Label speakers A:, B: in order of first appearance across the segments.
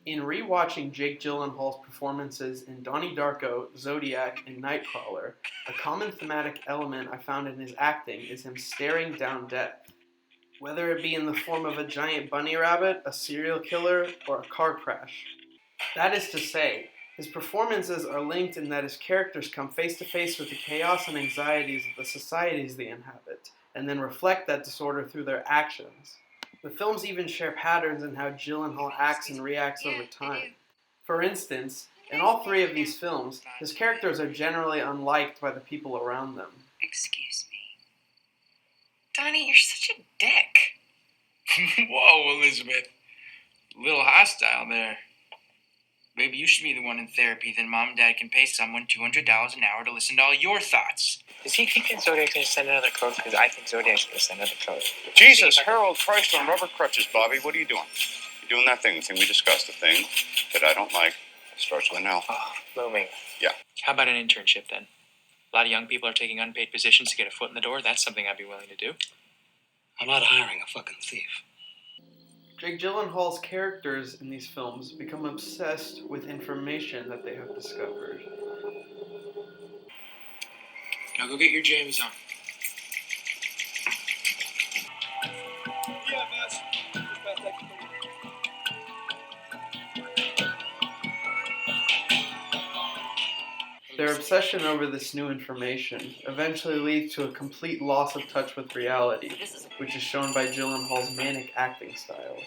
A: In rewatching Jake Gyllenhaal's performances in Donnie Darko, Zodiac, and Nightcrawler, a common thematic element I found in his acting is him staring down death. Whether it be in the form of a giant bunny rabbit, a serial killer, or a car crash. That is to say, his performances are linked in that his characters come face to face with the chaos and anxieties of the societies they inhabit, and then reflect that disorder through their actions. The films even share patterns in how Gyllenhaal acts and reacts over time. For instance, in all three of these films, his characters are generally unliked by the people around them.
B: Excuse me. Donnie, you're such a dick.
C: Whoa, Elizabeth. A little hostile there. Maybe you should be the one in therapy, then Mom and Dad can pay someone $200 an hour to listen to all your thoughts.
D: Is he thinking Zodiac's going to send another code? Because I think Zodiac's going to send another code.
E: Jesus, Harold Christ on rubber crutches, Bobby. What are you doing? You're doing that thing, the thing we discussed, the thing that I don't like. It starts with an L.
D: Oh, looming.
E: Yeah.
D: How about an internship, then? A lot of young people are taking unpaid positions to get a foot in the door. That's something I'd be willing to do.
F: I'm not hiring a fucking thief.
A: Jake Gyllenhaal's characters in these films become obsessed with information that they have discovered.
C: Now go get your jammies on.
A: Their obsession over this new information eventually leads to a complete loss of touch with reality, which is shown by Gyllenhaal's manic acting style.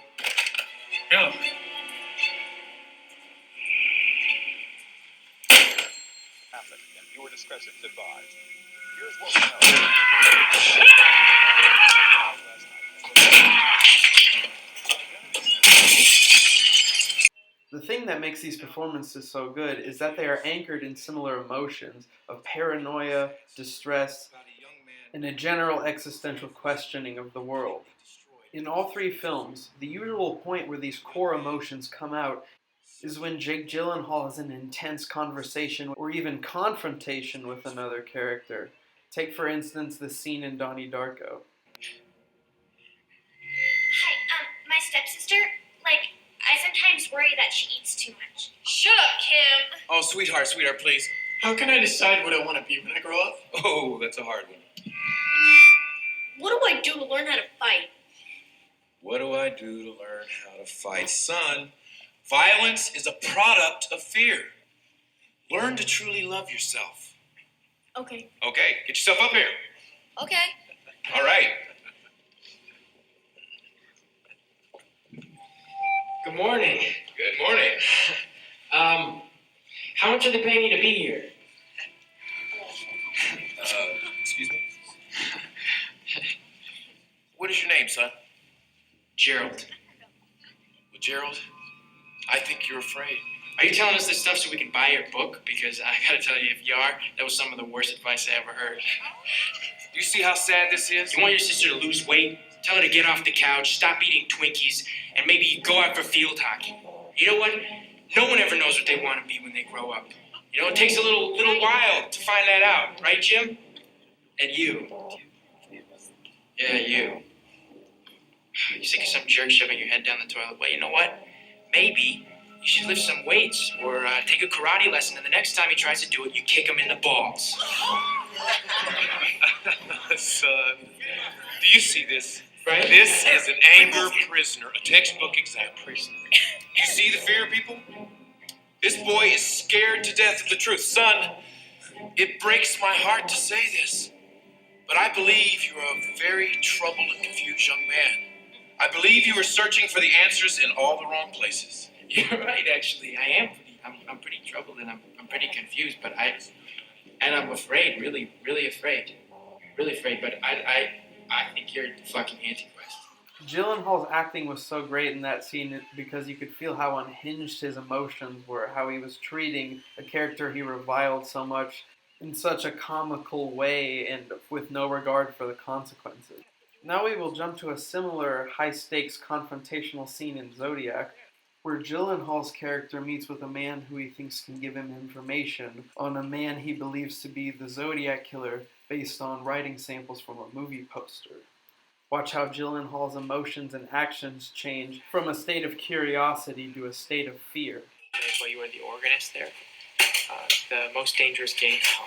C: No.
E: Your discretion is advised. Here's what we know.
A: The thing that makes these performances so good is that they are anchored in similar emotions of paranoia, distress, and a general existential questioning of the world. In all three films, the usual point where these core emotions come out is when Jake Gyllenhaal has an intense conversation or even confrontation with another character. Take, for instance, the scene in Donnie Darko.
G: Hi, my stepsister, I sometimes worry that she eats too much. Shut up, Kim.
C: Oh, sweetheart, please.
F: How can I decide what I want to be when I grow up?
C: Oh, that's a hard one.
G: What do I do to learn how to fight?
C: What do I do to learn how to fight? Son, violence is a product of fear. Learn to truly love yourself.
G: Okay.
C: Okay, get yourself up here.
G: Okay.
C: All right.
F: Good morning.
C: Good morning.
F: How much are they paying you to be here?
C: Excuse me? What is your name, son?
F: Gerald.
C: Well, Gerald, I think you're afraid.
F: Are you telling us this stuff so we can buy your book? Because I gotta tell you, if you are, that was some of the worst advice I ever heard.
C: Do you see how sad this is?
F: You want your sister to lose weight? Tell her to get off the couch, stop eating Twinkies, and maybe go out for field hockey. You know what? No one ever knows what they want to be when they grow up. You know, it takes a little while to find that out, right, Jim? And you. Yeah, you. You think of some jerk shoving your head down the toilet. Well, you know what? Maybe you should lift some weights or take a karate lesson, and the next time he tries to do it, you kick him in the balls.
C: Son, do you see this?
F: Right?
C: This is an anger prisoner, a textbook example. You see the fear, people? This boy is scared to death of the truth. Son, it breaks my heart to say this, but I believe you're a very troubled and confused young man. I believe you are searching for the answers in all the wrong places.
F: You're right, actually. I am I'm pretty troubled and I'm pretty confused, but I'm afraid, really, really afraid. Really afraid, but I think you're the fucking Antichrist.
A: Gyllenhaal's acting was so great in that scene because you could feel how unhinged his emotions were, how he was treating a character he reviled so much in such a comical way and with no regard for the consequences. Now we will jump to a similar high-stakes confrontational scene in Zodiac, where Gyllenhaal's character meets with a man who he thinks can give him information on a man he believes to be the Zodiac killer based on writing samples from a movie poster. Watch how Gyllenhaal's emotions and actions change from a state of curiosity to a state of fear.
D: While you were the organist there, the most dangerous game.
F: Oh,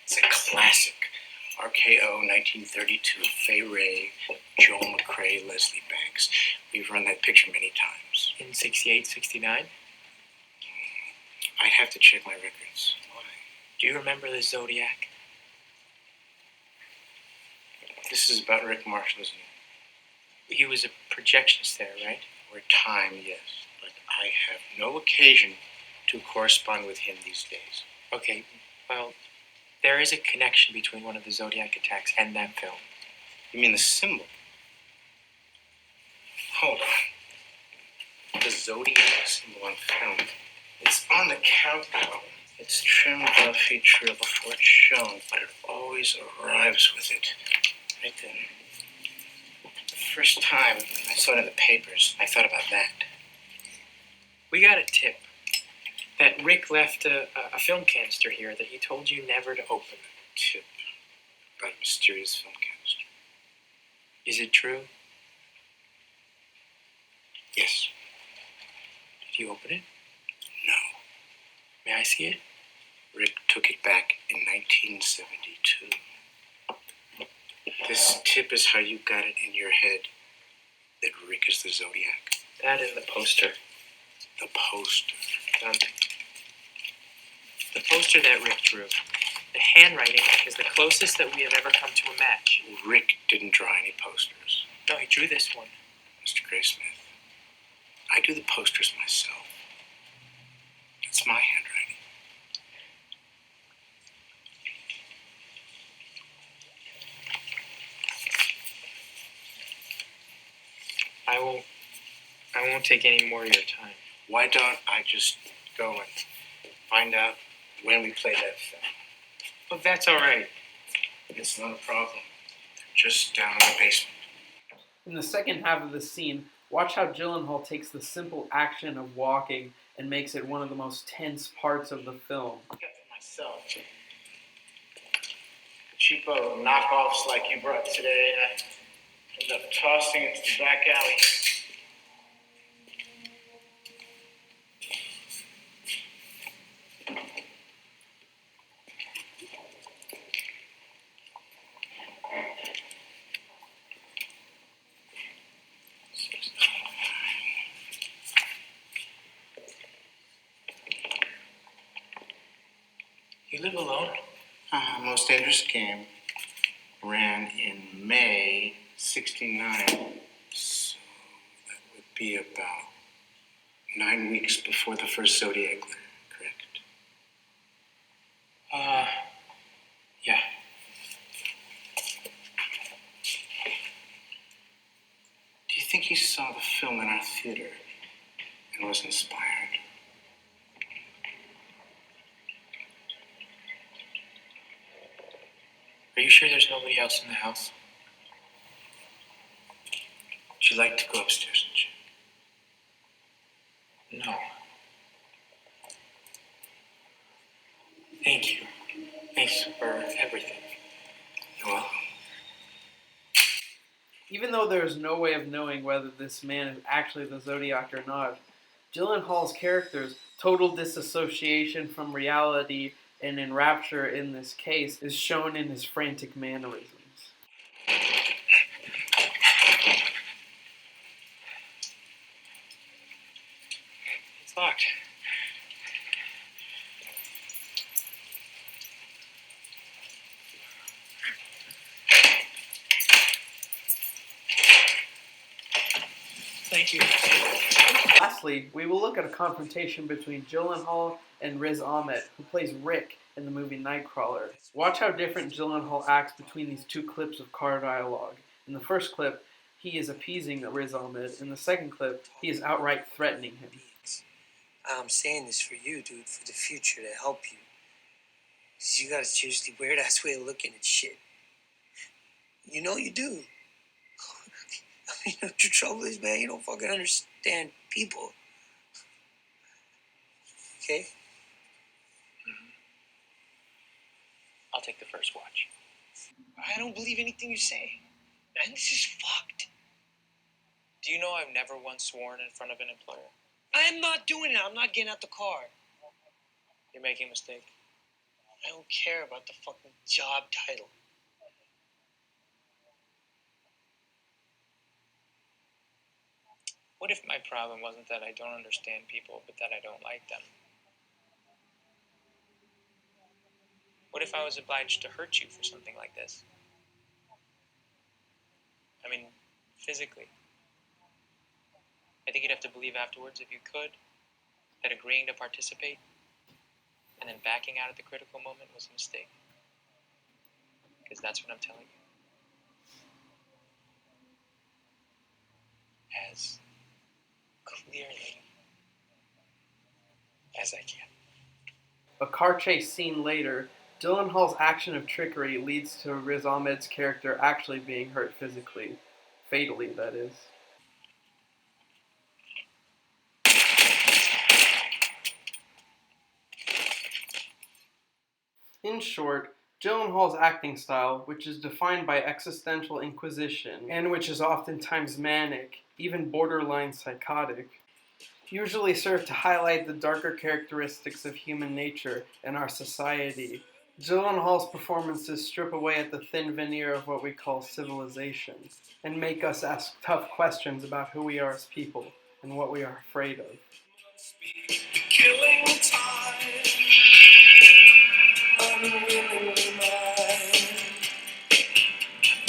F: it's a classic. RKO 1932, Fay Ray, Joel McCrae, Leslie Banks. We've run that picture many times.
D: In 68, 69?
F: I'd have to check my records. Why?
D: Do you remember the Zodiac?
F: This is about Rick Marshall, isn't it?
D: He was a projectionist there, right?
F: Or time, yes. But I have no occasion to correspond with him these days.
D: Okay, well, there is a connection between one of the Zodiac attacks and that film.
F: You mean the symbol? Hold on. The Zodiac symbol on film. It's on the countdown. It's trimmed off each reel before it's shown, but it always arrives with it. Right then. The first time I saw it in the papers, I thought about that.
D: We got a tip that Rick left a film canister here that he told you never to open.
F: Tip about a mysterious film canister.
D: Is it true?
F: Yes.
D: Did you open it?
F: No.
D: May I see it?
F: Rick took it back in 1972. This tip is how you got it in your head that Rick is the Zodiac.
D: That and the poster.
F: The poster.
D: The poster that Rick drew. The handwriting is the closest that we have ever come to a match.
F: Rick didn't draw any posters.
D: No, he drew this one.
F: Mr. Graysmith, I do the posters myself. It's my handwriting.
D: I won't take any more of your time.
F: Why don't I just go and find out when we play that film?
D: But that's all right.
F: It's not a problem. They're just down in the basement.
A: In the second half of the scene, watch how Gyllenhaal takes the simple action of walking and makes it one of the most tense parts of the film.
F: I got for myself. Cheapo knockoffs like you brought today, I end up tossing it to the back alley.
D: You live alone?
F: Most Dangerous Game ran in May 69. So that would be about 9 weeks before the first Zodiac, correct?
D: Yeah.
F: Do you think he saw the film in our theater and was inspired?
D: Are you sure there's nobody else in the house?
F: Would you like to go upstairs and check?
D: No. Thank you. Thanks for everything.
F: You're welcome.
A: Even though there is no way of knowing whether this man is actually the Zodiac or not, Gyllenhaal's character's total disassociation from reality and enrapture in this case is shown in his frantic mannerisms.
D: It's locked. Thank you.
A: Lastly, we will look at a confrontation between Gyllenhaal and Riz Ahmed, who plays Rick in the movie Nightcrawler. Watch how different Gyllenhaal acts between these two clips of car dialogue. In the first clip, he is appeasing Riz Ahmed. In the second clip, he is outright threatening him.
H: I'm saying this for you, dude, for the future, to help you. Because you got a seriously weird-ass way of looking at shit. You know you do. I mean, you know what your trouble is, man? You don't fucking understand people. Okay?
D: I'll take the first watch.
H: I don't believe anything you say. Man, this is fucked.
D: Do you know I've never once sworn in front of an employer?
H: I'm not doing it. I'm not getting out the car.
D: You're making a mistake.
H: I don't care about the fucking job title.
D: What if my problem wasn't that I don't understand people, but that I don't like them? What if I was obliged to hurt you for something like this? I mean, physically. I think you'd have to believe afterwards, if you could, that agreeing to participate and then backing out at the critical moment was a mistake. Because that's what I'm telling you. As clearly as I can.
A: A car chase scene later, Gyllenhaal's action of trickery leads to Riz Ahmed's character actually being hurt physically. Fatally, that is. In short, Gyllenhaal's acting style, which is defined by existential inquisition, and which is oftentimes manic, even borderline psychotic, usually serve to highlight the darker characteristics of human nature and our society. Gyllenhaal's performances strip away at the thin veneer of what we call civilization, and make us ask tough questions about who we are as people, and what we are afraid of. Killing time, unwillingly